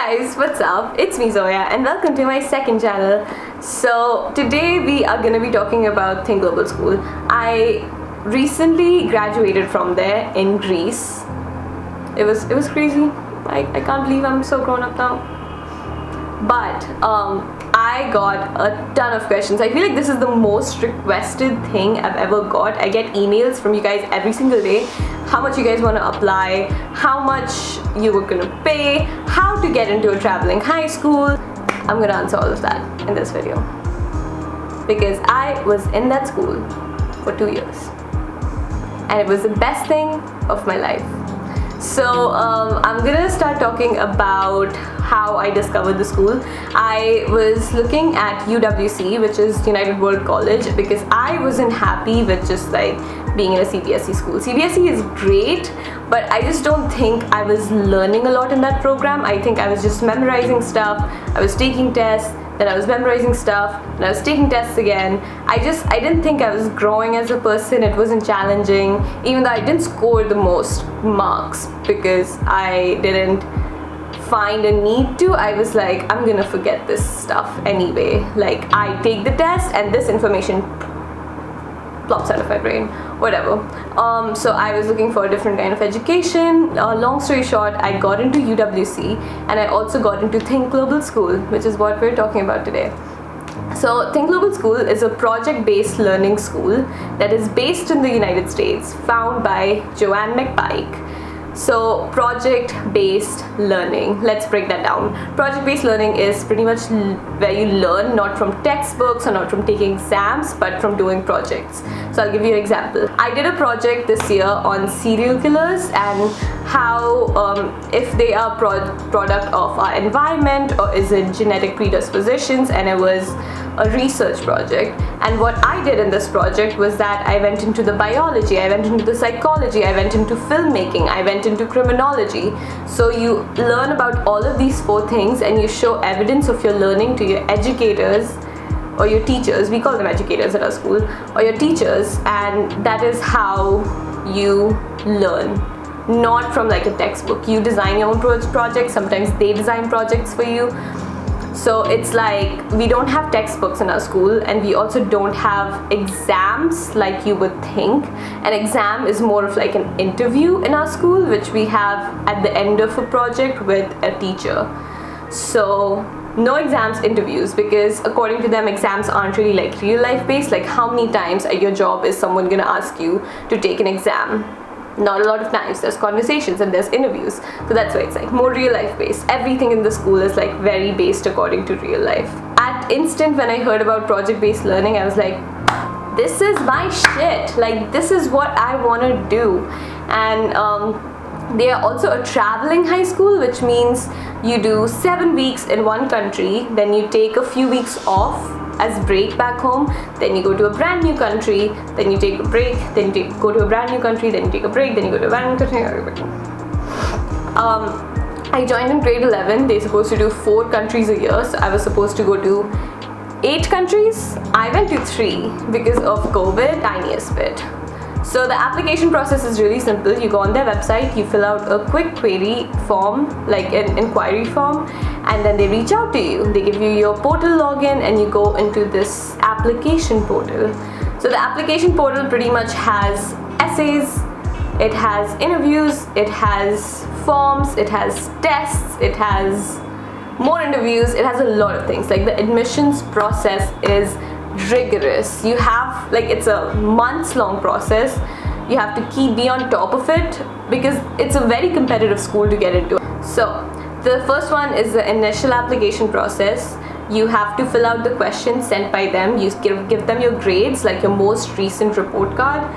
guys, what's up? It's me Zoya and welcome to my second channel. So today we are going to be talking about Think Global School. I recently graduated from there in Greece. It was crazy. I can't believe I'm so grown up now. But I got a ton of questions. I feel like this is the most requested thing I've ever got. I get emails from you guys every single day. How much you guys want to apply, how much you were going to pay, how to get into a traveling high school. I'm going to answer all of that in this video. Because I was in that school for 2 years. And it was the best thing of my life. So I'm gonna start talking about how I discovered the school. I was looking at UWC, which is United World College, because I wasn't happy with just like being in a CBSE school. CBSE is great, but I just don't think I was learning a lot in that program. I think I was just memorizing stuff. I was taking tests, then I was memorizing stuff, and I was taking tests again. I didn't think I was growing as a person. It wasn't challenging, even though I didn't score the most marks because I didn't find a need to. I was like, I'm gonna forget this stuff anyway. Like, I take the test and this information plops out of my brain, whatever. So I was looking for a different kind of education. Long story short, I got into UWC and I also got into Think Global School, which is what we're talking about today. So Think Global School is a project-based learning school that is based in the United States, found by Joanne McPike. So project-based learning, let's break that down. Project-based learning is pretty much where you learn not from textbooks or not from taking exams, but from doing projects. So I'll give you an example. I did a project this year on serial killers and how if they are product of our environment or is it genetic predispositions, and it was a research project. And what I did in this project was that I went into the biology, I went into the psychology, I went into filmmaking, I went into criminology. So you learn about all of these 4 things and you show evidence of your learning to your educators or your teachers. We call them educators at our school, or your teachers, and that is how you learn. Not from like a textbook. You design your own projects, sometimes they design projects for you. So it's like we don't have textbooks in our school, and we also don't have exams like you would think. An exam is more of like an interview in our school, which we have at the end of a project with a teacher. So no exams, interviews, because according to them, exams aren't really like real life based. Like how many times at your job is someone gonna ask you to take an exam? Not a lot of times. There's conversations and there's interviews. So that's why it's like more real life based. Everything in the school is like very based according to real life. At instant, when I heard about project based learning, I was like, this is my shit. Like, this is what I want to do. And they are also a traveling high school, which means you do 7 weeks in one country, then you take a few weeks off as break back home, then you go to a brand new country, then you take a break, then you go to a brand new country, then you take a break, then you go to a brand new country. I joined in grade 11. They're supposed to do 4 countries a year, so I was supposed to go to 8 countries. I went to 3 because of COVID, tiniest bit. So the application process is really simple. You go on their website, you fill out a quick query form, like an inquiry form, and then they reach out to you. They give you your portal login and you go into this application portal. So the application portal pretty much has essays, it has interviews, it has forms, it has tests, it has more interviews, it has a lot of things. Like the admissions process is rigorous. You have like, it's a months-long process. You have to be on top of it because it's a very competitive school to get into. So the first one is the initial application process. You have to fill out the questions sent by them. You give them your grades, like your most recent report card.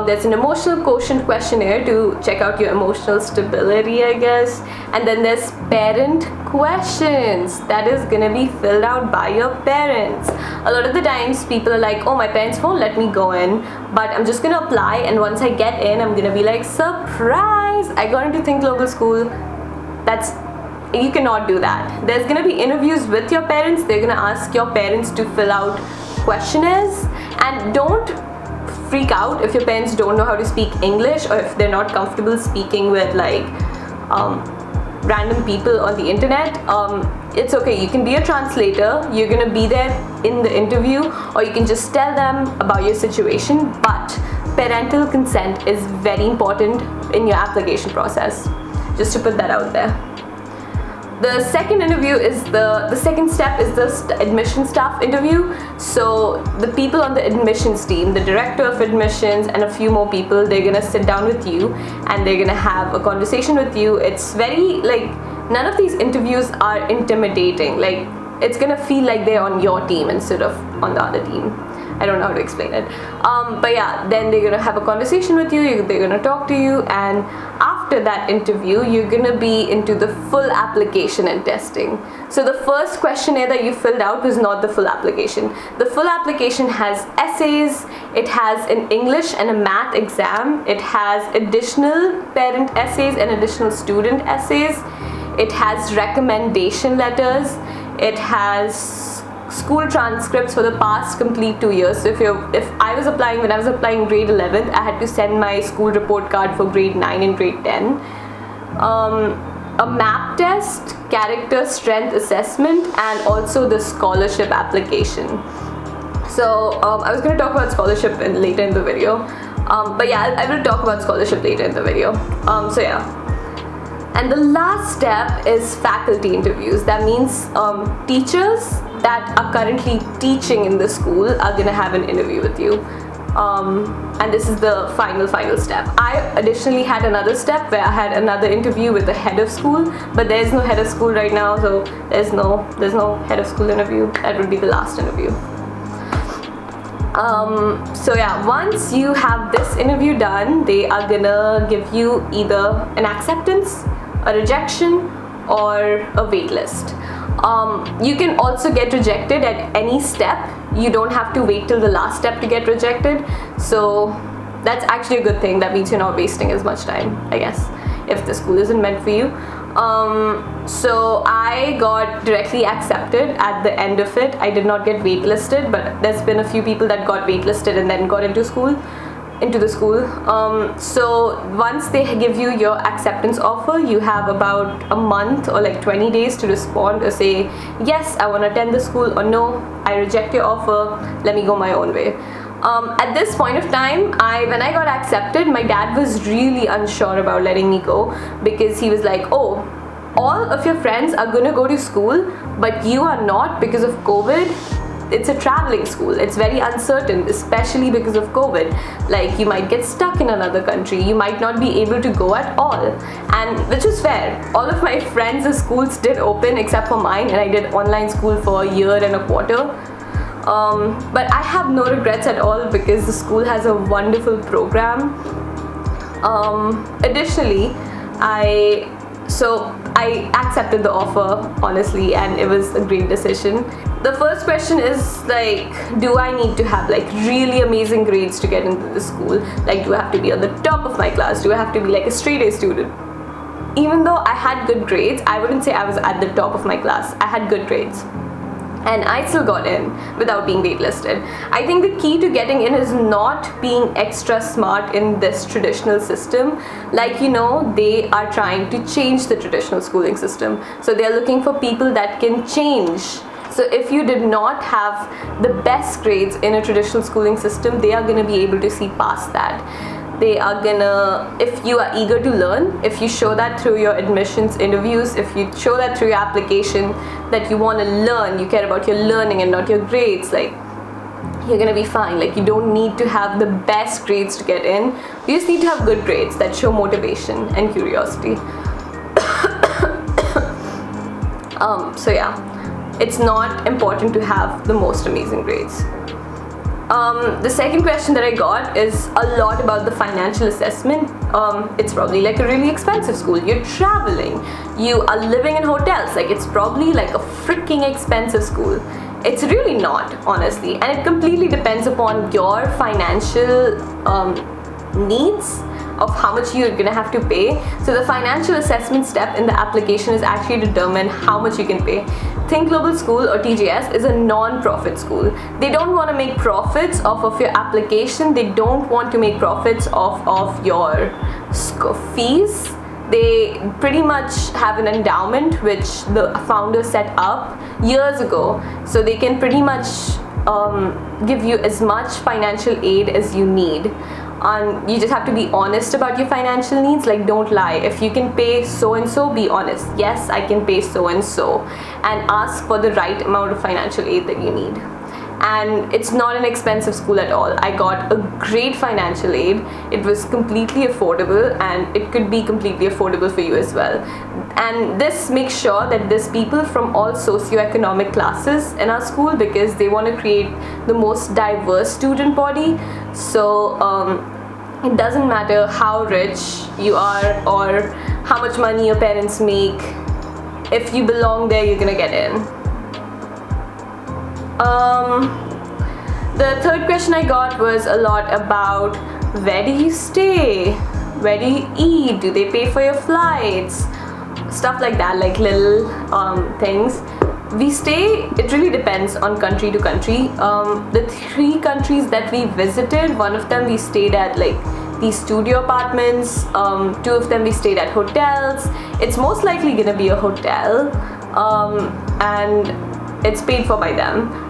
There's an emotional quotient questionnaire to check out your emotional stability, I guess. And then there's parent questions that is gonna be filled out by your parents. A lot of the times people are like, oh, my parents won't let me go in, but I'm just gonna apply, and once I get in, I'm gonna be like, surprise, I got into Think Global School. You cannot do that. There's gonna be interviews with your parents. They're gonna ask your parents to fill out questionnaires, and don't freak out if your parents don't know how to speak English, or if they're not comfortable speaking with like random people on the internet, it's okay. You can be a translator. You're gonna be there in the interview, or you can just tell them about your situation. But parental consent is very important in your application process. Just to put that out there. The second interview is the second step is the admission staff interview. So the people on the admissions team, the director of admissions and a few more people, they're gonna sit down with you and they're gonna have a conversation with you. It's very like, none of these interviews are intimidating. Like, it's gonna feel like they're on your team instead of on the other team. I don't know how to explain it. But yeah, then they're gonna have a conversation with you, they're gonna talk to you, and after that interview, you're gonna be into the full application and testing. So the first questionnaire that you filled out was not the full application. The full application has essays, it has an English and a math exam, it has additional parent essays and additional student essays, it has recommendation letters, it has school transcripts for the past complete 2 years. So if I was applying, when I was applying grade 11, I had to send my school report card for grade 9 and grade 10. A map test, character strength assessment, and also the scholarship application. So I was going to talk about scholarship later in the video, but yeah, I will talk about scholarship later in the video. So yeah. And the last step is faculty interviews. That means teachers that are currently teaching in the school are gonna have an interview with you. And this is the final step. I additionally had another step where I had another interview with the head of school, but there's no head of school right now, so there's no head of school interview. That would be the last interview. So yeah, once you have this interview done, they are gonna give you either an acceptance, a rejection, or a wait list. You can also get rejected at any step. You don't have to wait till the last step to get rejected. So that's actually a good thing. That means you're not wasting as much time, I guess, if the school isn't meant for you. So I got directly accepted at the end of it. I did not get waitlisted, but there's been a few people that got waitlisted and then got into the school. So once they give you your acceptance offer, you have about a month or like 20 days to respond or say, yes, I want to attend the school, or no, I reject your offer, let me go my own way. At this point of time, when I got accepted, my dad was really unsure about letting me go, because he was like, oh, all of your friends are gonna go to school, but you are not because of COVID. It's a traveling school. It's very uncertain, especially because of COVID. Like, you might get stuck in another country. You might not be able to go at all. And which is fair. All of my friends' schools did open except for mine, and I did online school for a year and a quarter. But I have no regrets at all, because the school has a wonderful program. Additionally, I accepted the offer, honestly, and it was a great decision. The first question is like, do I need to have like really amazing grades to get into the school? Like, do I have to be on the top of my class? Do I have to be like a straight A student? Even though I had good grades, I wouldn't say I was at the top of my class. I had good grades, and I still got in without being waitlisted. I think the key to getting in is not being extra smart in this traditional system. Like, you know, they are trying to change the traditional schooling system. So they're looking for people that can change. So if you did not have the best grades in a traditional schooling system, they are going to be able to see past that. They are gonna, if you are eager to learn, if you show that through your admissions interviews, if you show that through your application, that you want to learn, you care about your learning and not your grades, like, you're gonna be fine. Like, you don't need to have the best grades to get in. You just need to have good grades that show motivation and curiosity. So yeah, it's not important to have the most amazing grades. The second question that I got is a lot about the financial assessment. It's probably like a really expensive school. You're traveling, you are living in hotels, like it's probably like a freaking expensive school. It's really not, honestly, and it completely depends upon your financial needs of how much you're gonna have to pay. So the financial assessment step in the application is actually to determine how much you can pay. Think Global School, or TGS, is a non-profit school. They don't want to make profits off of your application. They don't want to make profits off of your fees. they pretty much have an endowment which the founder set up years ago, so they can pretty much give you as much financial aid as you need. And you just have to be honest about your financial needs. Like, don't lie. If you can pay so and so, be honest. Yes, I can pay so and so, and ask for the right amount of financial aid that you need. And it's not an expensive school at all. I got a great financial aid. It was completely affordable, and it could be completely affordable for you as well. And this makes sure that there's people from all socioeconomic classes in our school, because they want to create the most diverse student body. So it doesn't matter how rich you are or how much money your parents make. If you belong there, you're gonna get in. The third question I got was a lot about where do you stay, where do you eat, do they pay for your flights, stuff like that, like little things. We stay, it really depends on country to country. The 3 countries that we visited, one of them we stayed at like these studio apartments, 2 of them we stayed at hotels. It's most likely gonna be a hotel, and it's paid for by them.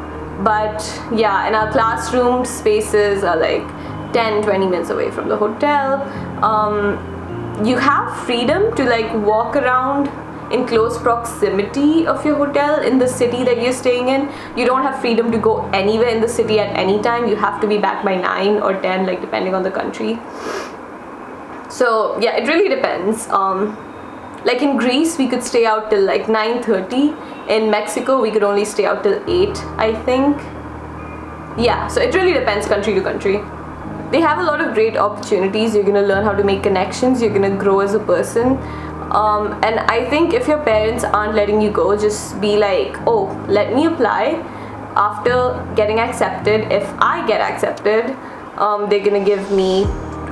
But yeah, and our classroom spaces are like 10-20 minutes away from the hotel. You have freedom to like walk around in close proximity of your hotel in the city that you're staying in. You don't have freedom to go anywhere in the city at any time. You have to be back by 9 or 10, like depending on the country. So yeah, it really depends. Like in Greece, we could stay out till like 9:30. In Mexico, we could only stay out till 8, I think. Yeah, so it really depends country to country. They have a lot of great opportunities. You're gonna learn how to make connections. You're gonna grow as a person. And I think if your parents aren't letting you go, just be like, oh, let me apply. After getting accepted, if I get accepted, they're gonna give me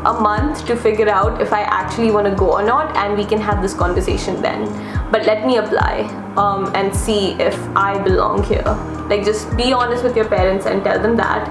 a month to figure out if I actually want to go or not, and we can have this conversation then. But let me apply and see if I belong here. Like, just be honest with your parents and tell them that.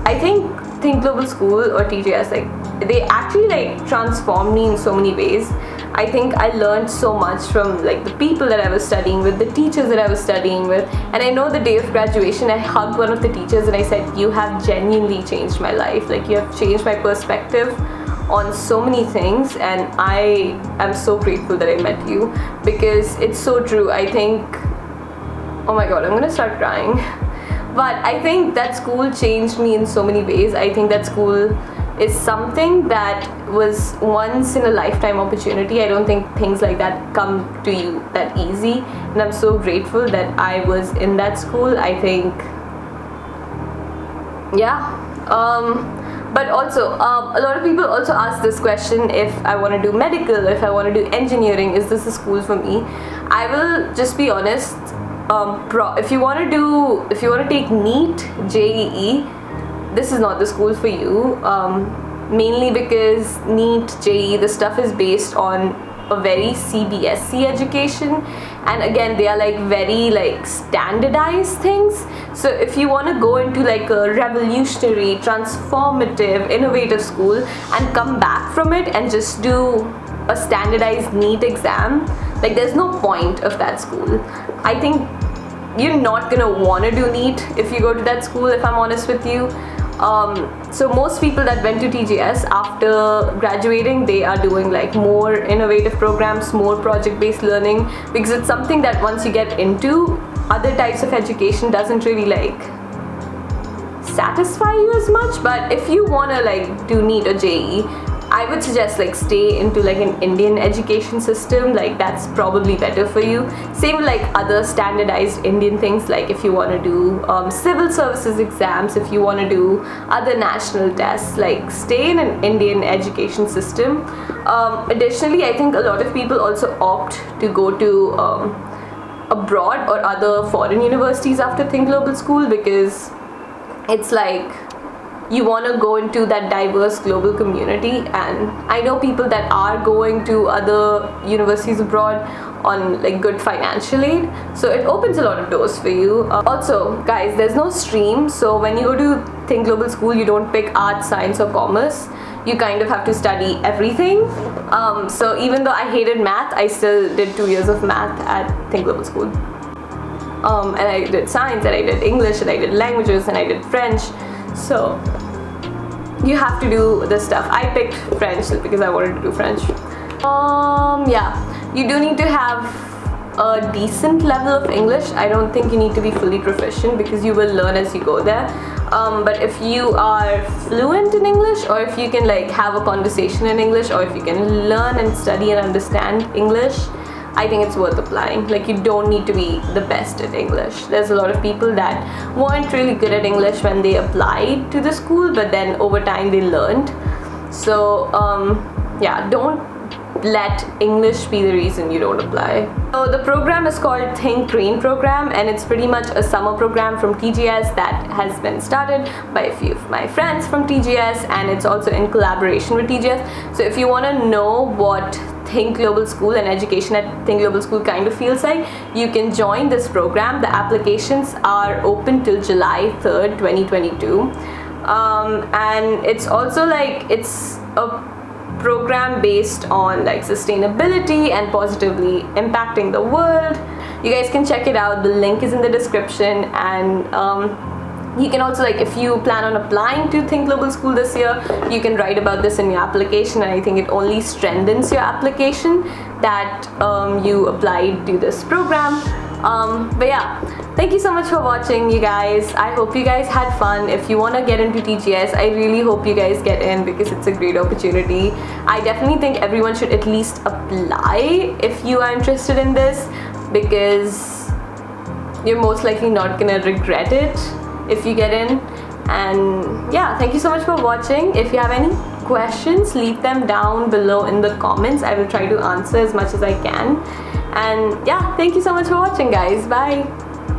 I think Global School or TJS, like, they actually like transformed me in so many ways. I think I learned so much from like the people that I was studying with, the teachers that I was studying with. And I know the day of graduation, I hugged one of the teachers and I said, you have genuinely changed my life. Like, you have changed my perspective on so many things, and I am so grateful that I met you, because it's so true. I think, oh my god, I'm gonna start crying. But I think that school changed me in so many ways. I think that school is something that was once in a lifetime opportunity. I don't think things like that come to you that easy, and I'm so grateful that I was in that school. I think, yeah. But also, a lot of people also ask this question: if I want to do medical, if I want to do engineering, is this a school for me? I will just be honest. If you want to take NEET, JEE, this is not the school for you. Mainly because NEET, JEE, the stuff is based on a very CBSE education, and again, they are like very like standardized things. So if you want to go into like a revolutionary, transformative, innovative school and come back from it and just do a standardized NEET exam, like, there's no point of that school. I think you're not gonna want to do NEET if you go to that school, if I'm honest with you. So most people that went to TJS after graduating, they are doing like more innovative programs, more project-based learning, because it's something that once you get into, other types of education doesn't really like satisfy you as much. But if you want to like do NEET or JEE, I would suggest like stay into like an Indian education system. Like, that's probably better for you. Same with like other standardized Indian things, like if you want to do civil services exams, if you want to do other national tests, like stay in an Indian education system. Additionally, I think a lot of people also opt to go to abroad or other foreign universities after Think Global School, because it's like you want to go into that diverse global community. And I know people that are going to other universities abroad on like good financial aid, so it opens a lot of doors for you. Also, guys, there's no stream, so when you go to Think Global School, you don't pick arts, science or commerce. you kind of have to study everything. So even though I hated math, I still did 2 years of math at Think Global School. And I did science, and I did English, and I did languages, and I did French. So you have to do this stuff. I picked French because I wanted to do French. Yeah, you do need to have a decent level of English. I don't think you need to be fully proficient because you will learn as you go there. But if you are fluent in English, or if you can like have a conversation in English, or if you can learn and study and understand English, I think it's worth applying. Like, you don't need to be the best at English. There's a lot of people that weren't really good at English when they applied to the school, but then over time they learned. So yeah, don't let English be the reason you don't apply. So the program is called Think Green program, and it's pretty much a summer program from TGS that has been started by a few of my friends from TGS, and it's also in collaboration with TGS. So if you want to know what Think Global School and education at Think Global School kind of feels like, you can join this program. The applications are open till July 3rd, 2022. And it's also like, it's a program based on like sustainability and positively impacting the world. You guys can check it out. The link is in the description, and you can also, like, if you plan on applying to Think Global School this year, you can write about this in your application, and I think it only strengthens your application that you applied to this program. But yeah, thank you so much for watching, you guys. I hope you guys had fun. If you want to get into TGS, I really hope you guys get in because it's a great opportunity. I definitely think everyone should at least apply if you are interested in this, because you're most likely not gonna regret it if you get in. And yeah, thank you so much for watching. If you have any questions, leave them down below in the comments. I will try to answer as much as I can. And yeah, thank you so much for watching, guys. Bye.